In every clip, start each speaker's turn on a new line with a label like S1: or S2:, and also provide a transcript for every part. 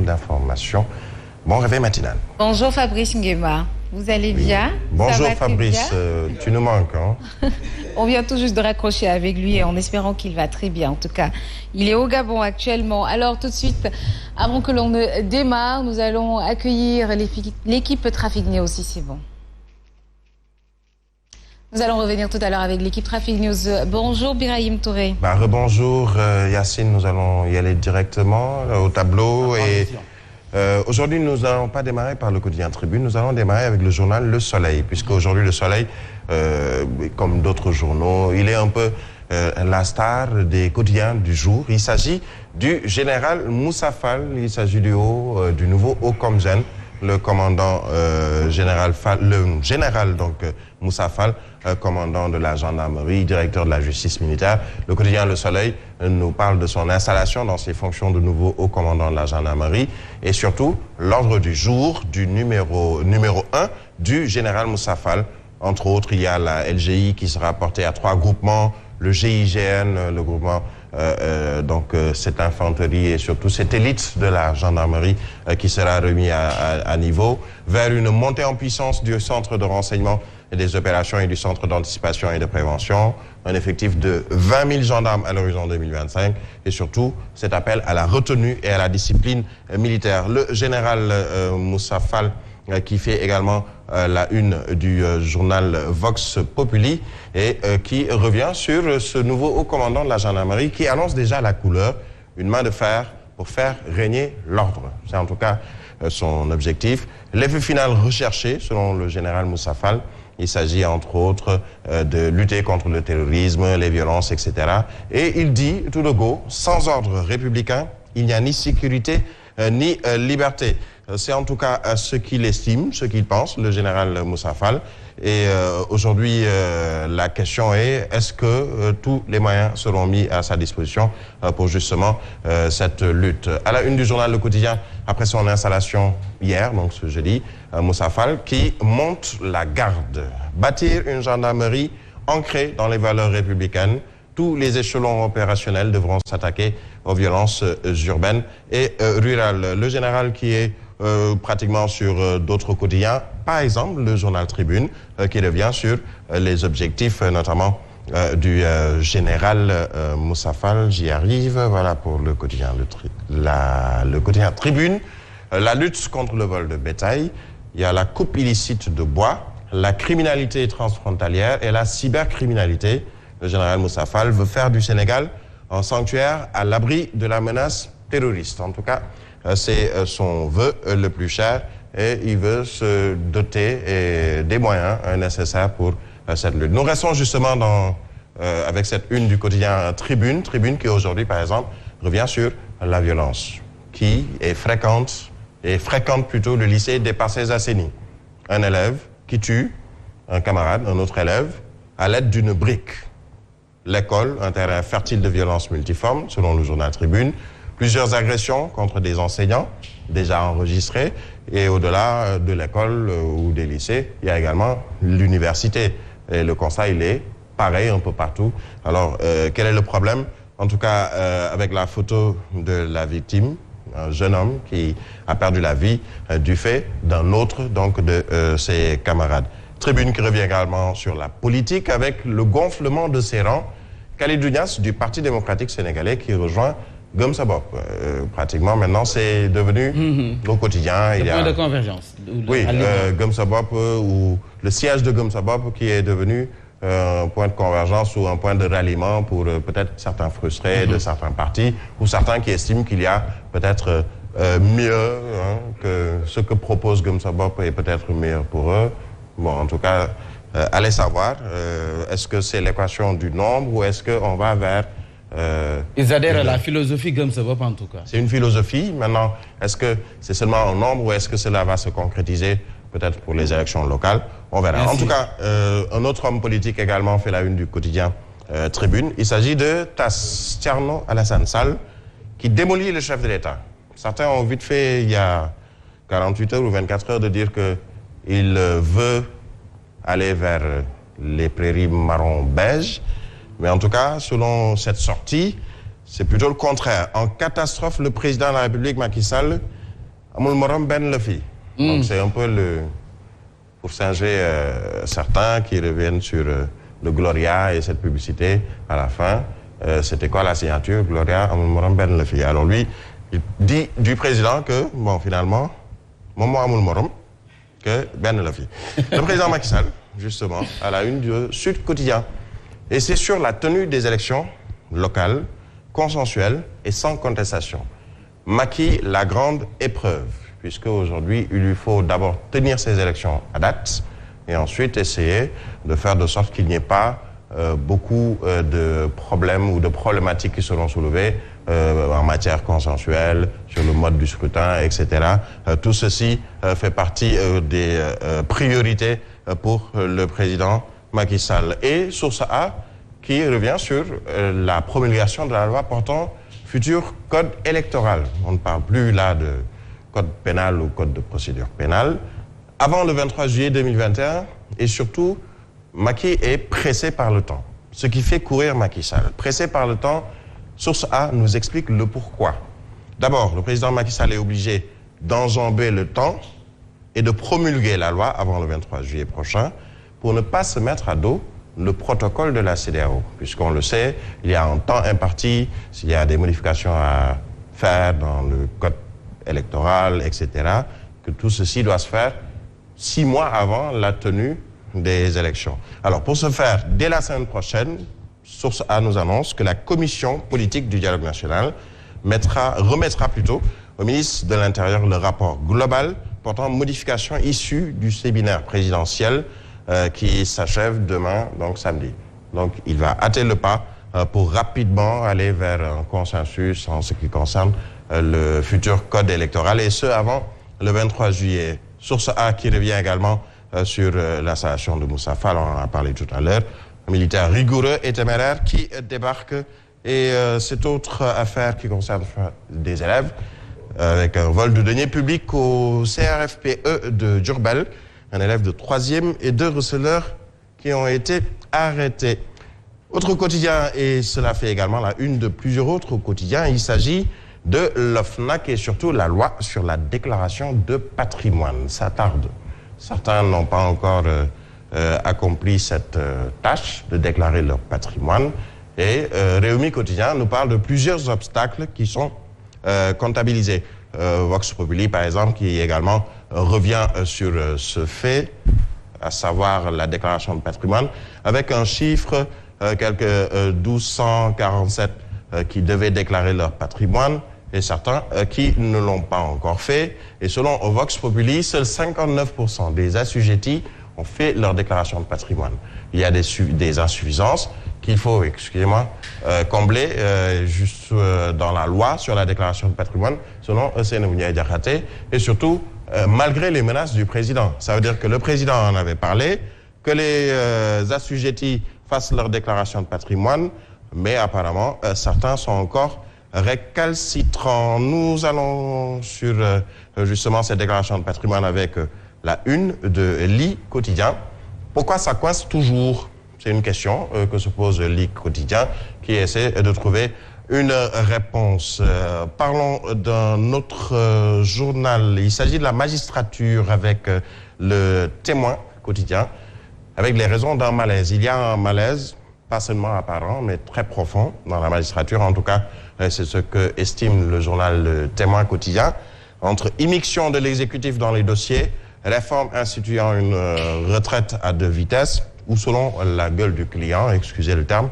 S1: d'information. Bon réveil matinal.
S2: Bonjour Fabrice Nguema, vous allez bien?
S1: Bonjour Fabrice, tu nous manques. Hein?
S2: On vient tout juste de raccrocher avec lui en espérant qu'il va très bien. En tout cas, il est au Gabon actuellement. Alors tout de suite, avant que l'on ne démarre, nous allons accueillir l'équipe Trafic News si c'est bon. Nous allons revenir tout à l'heure avec l'équipe Trafic News. Bonjour Birahim Touré.
S1: Rebonjour Yacine, nous allons y aller directement au tableau. Aujourd'hui, nous n'allons pas démarrer par le quotidien Tribune, nous allons démarrer avec le journal Le Soleil, puisque aujourd'hui Le Soleil, comme d'autres journaux, il est un peu la star des quotidiens du jour. Il s'agit du général Moussa Fall, il s'agit du nouveau Haut-Comgen, le commandant général Moussa Fall, commandant de la gendarmerie, directeur de la justice militaire. Le quotidien Le Soleil nous parle de son installation dans ses fonctions de nouveau haut commandant de la gendarmerie et surtout l'ordre du jour du numéro 1 du général Moussa Fall. Entre autres, il y a la LGI qui sera portée à 3 groupements, le GIGN, le groupement cette infanterie et surtout cette élite de la gendarmerie qui sera remis à niveau, vers une montée en puissance du centre de renseignement et des opérations et du centre d'anticipation et de prévention, un effectif de 20 000 gendarmes à l'horizon 2025 et surtout cet appel à la retenue et à la discipline militaire. Le général Moussa Fall qui fait également la une du journal Vox Populi et qui revient sur ce nouveau haut commandant de la gendarmerie qui annonce déjà la couleur, une main de fer pour faire régner l'ordre. C'est en tout cas son objectif. L'effet final recherché, selon le général Moussa Fall, il s'agit entre autres de lutter contre le terrorisme, les violences, etc. Et il dit tout de go, sans ordre républicain, il n'y a ni sécurité ni liberté. C'est en tout cas ce qu'il estime, ce qu'il pense, le général Moussa Fall. Et aujourd'hui, la question est, est-ce que tous les moyens seront mis à sa disposition pour justement cette lutte? À la une du journal Le Quotidien, après son installation hier, donc ce jeudi, Moussa Fall, qui monte la garde. Bâtir une gendarmerie ancrée dans les valeurs républicaines. Tous les échelons opérationnels devront s'attaquer aux violences urbaines et rurales. Le général qui est pratiquement sur d'autres quotidiens, par exemple le journal Tribune, qui revient sur les objectifs notamment du général Moussa Fall. J'y arrive, voilà pour le quotidien, le quotidien Tribune. La lutte contre le vol de bétail, il y a la coupe illicite de bois, la criminalité transfrontalière et la cybercriminalité. Le général Moussa Fall veut faire du Sénégal un sanctuaire à l'abri de la menace terroriste. En tout cas, c'est son vœu le plus cher et il veut se doter des moyens nécessaires pour cette lutte. Nous restons justement avec cette une du quotidien Tribune qui aujourd'hui, par exemple, revient sur la violence qui est fréquente plutôt le lycée des Parcelles-Assainies. Un élève qui tue un camarade, un autre élève, à l'aide d'une brique. L'école, un terrain fertile de violences multiformes, selon le journal Tribune. Plusieurs agressions contre des enseignants déjà enregistrées. Et au-delà de l'école ou des lycées, il y a également l'université. Et le constat, il est pareil un peu partout. Alors, quel est le problème? En tout cas, avec la photo de la victime, un jeune homme qui a perdu la vie du fait d'un autre de ses camarades. Tribune qui revient également sur la politique avec le gonflement de ses rangs. Khalidou Niasse du Parti démocratique sénégalais qui rejoint Gëm Sa Bopp. Pratiquement maintenant c'est devenu au quotidien.
S3: Le point de convergence.
S1: Oui, Gëm Sa Bopp ou le siège de Gëm Sa Bopp qui est devenu un point de convergence ou un point de ralliement pour peut-être certains frustrés de certains partis ou certains qui estiment qu'il y a peut-être mieux que ce que propose Gëm Sa Bopp est peut-être meilleur pour eux. Bon, en tout cas, allez savoir, est-ce que c'est l'équation du nombre ou est-ce qu'on va vers...
S3: Ils adhèrent à la philosophie Gëm Sa Bopp en tout cas.
S1: C'est une philosophie. Maintenant, est-ce que c'est seulement un nombre ou est-ce que cela va se concrétiser peut-être pour les élections locales? On verra. Merci. En tout cas, un autre homme politique également fait la une du quotidien Tribune. Il s'agit de TAS, Thierno Alassane Sall, qui démolit le chef de l'État. Certains ont vite fait, il y a 48 heures ou 24 heures, de dire que il veut aller vers les prairies marron beige. Mais en tout cas, selon cette sortie, c'est plutôt le contraire. En catastrophe, le président de la République, Macky Sall, Amul Morom Ben Lefi. Donc c'est un peu pour singer certains qui reviennent sur le Gloria et cette publicité à la fin. C'était quoi la signature? Gloria Amul Morom Ben Lefi. Alors lui, il dit du président que, bon, finalement, Momo Amul Morom, que Ben Lefi. Le président Macky Sall, justement, à la une du Sud Quotidien. Et c'est sur la tenue des élections locales, consensuelles et sans contestation. Macky, la grande épreuve, puisque aujourd'hui, il lui faut d'abord tenir ces élections à date et ensuite essayer de faire de sorte qu'il n'y ait pas beaucoup de problèmes ou de problématiques qui seront soulevées en matière consensuelle, sur le mode du scrutin, etc. Tout ceci fait partie des priorités pour le président Macky Sall. Et Source A, qui revient sur la promulgation de la loi portant futur code électoral. On ne parle plus là de code pénal ou code de procédure pénale. Avant le 23 juillet 2021, et surtout, Macky est pressé par le temps. Ce qui fait courir Macky Sall. Pressé par le temps, Source A nous explique le pourquoi. D'abord, le président Macky Sall est obligé d'enjamber le temps et de promulguer la loi avant le 23 juillet prochain pour ne pas se mettre à dos le protocole de la CEDEAO. Puisqu'on le sait, il y a un temps imparti, s'il y a des modifications à faire dans le code électoral, etc., que tout ceci doit se faire 6 mois avant la tenue des élections. Alors, pour ce faire, dès la semaine prochaine, Source A nous annonce que la commission politique du dialogue national remettra plutôt au ministre de l'Intérieur le rapport global portant modification issue du séminaire présidentiel qui s'achève demain, donc samedi. Donc, il va hâter le pas pour rapidement aller vers un consensus en ce qui concerne le futur code électoral, et ce, avant le 23 juillet. Source A qui revient également sur l'installation de Moussa Fall, on en a parlé tout à l'heure, un militaire rigoureux et téméraire qui débarque. Et cette autre affaire qui concerne des élèves, avec un vol de deniers publics au CRFPE de Diourbel, un élève de 3e et 2 receleurs qui ont été arrêtés. Autre quotidien, et cela fait également la une de plusieurs autres quotidiens, il s'agit de l'OFNAC et surtout la loi sur la déclaration de patrimoine. Ça tarde. Certains n'ont pas encore accompli cette tâche de déclarer leur patrimoine. Et Réumi Quotidien nous parle de plusieurs obstacles qui sont comptabilisés. Vox Populi, par exemple, qui également revient sur ce fait, à savoir la déclaration de patrimoine, avec un chiffre, quelques 1247 qui devaient déclarer leur patrimoine, et certains qui ne l'ont pas encore fait. Et selon Vox Populi, seuls 59% des assujettis ont fait leur déclaration de patrimoine. Il y a des insuffisances qu'il faut, combler juste dans la loi sur la déclaration de patrimoine, selon Seynabou Ndiaye Diakhaté, et surtout, malgré les menaces du président. Ça veut dire que le président en avait parlé, que les assujettis fassent leur déclaration de patrimoine, mais apparemment, certains sont encore récalcitrants. Nous allons sur justement cette déclaration de patrimoine avec la une de l'I Quotidien. Pourquoi ça coince toujours? C'est une question que se pose l'I Quotidien qui essaie de trouver une réponse. Parlons d'un autre journal. Il s'agit de la magistrature avec le Témoin quotidien, avec les raisons d'un malaise. Il y a un malaise, pas seulement apparent, mais très profond dans la magistrature. En tout cas, c'est ce que estime le journal Le Témoin quotidien. Entre immixtion de l'exécutif dans les dossiers, réforme instituant une retraite à 2 vitesses, ou selon la gueule du client, excusez le terme,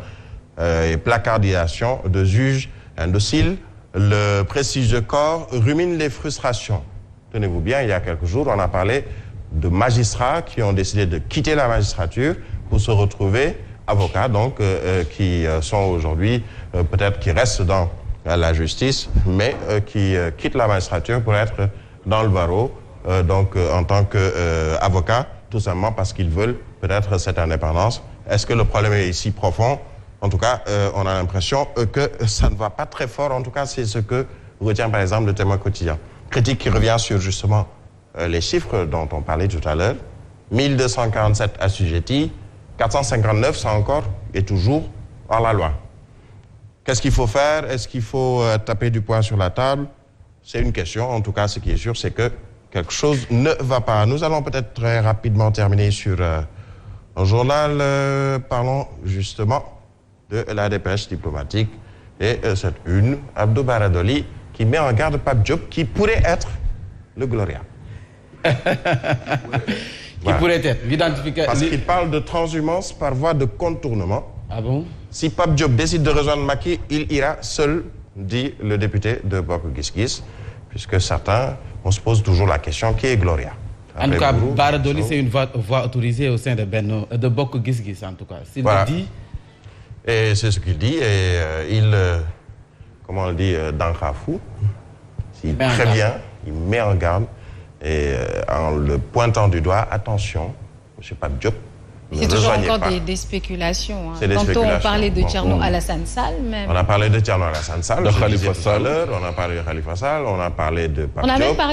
S1: et placardisation de juges indociles, le prestigieux corps rumine les frustrations. Tenez-vous bien, il y a quelques jours, on a parlé de magistrats qui ont décidé de quitter la magistrature pour se retrouver avocats, donc qui sont aujourd'hui, peut-être qui restent dans la justice, mais qui quittent la magistrature pour être dans le barreau, donc en tant qu'avocats, tout simplement parce qu'ils veulent peut-être cette indépendance. Est-ce que le problème est ici profond? En tout cas, on a l'impression que ça ne va pas très fort. En tout cas, c'est ce que retient par exemple le Témoin quotidien. Critique qui revient sur justement les chiffres dont on parlait tout à l'heure. 1247 assujettis, 459 sont encore et toujours hors la loi. Qu'est-ce qu'il faut faire? Est-ce qu'il faut taper du poing sur la table? c'est une question. En tout cas, ce qui est sûr, c'est que quelque chose ne va pas. Nous allons peut-être très rapidement terminer sur un journal. Parlons justement de la dépêche diplomatique et cette une, Abdou Bara Dolly, qui met en garde Pape Diop, qui pourrait être le Gloria.
S3: Qui pourrait être l'identification.
S1: Parce qu'il parle de transhumance par voie de contournement.
S3: Ah bon?
S1: Si Pape Diop décide de rejoindre Macky, il ira seul, dit le député de Bokk Gis Gis, puisque certains, on se pose toujours la question, qui est Gloria?
S3: En tout cas, Bara Dolly, c'est une voix autorisée au sein de Bokk Gis Gis, en tout cas. S'il le dit...
S1: Et c'est ce qu'il dit, et il, comment on le dit, d'Ankafou, il prévient, il met en garde, et en le pointant du doigt, attention, M. Pape Diop,
S2: c'est toujours encore des spéculations. Hein. Tantôt on parlait de Thierno Alassane Sall, même.
S1: On a parlé de Thierno Alassane Sall,
S4: de Khalifa Sall.
S1: On a parlé de Khalifa Sall, on a parlé de Pape Diop.
S2: On a même parlé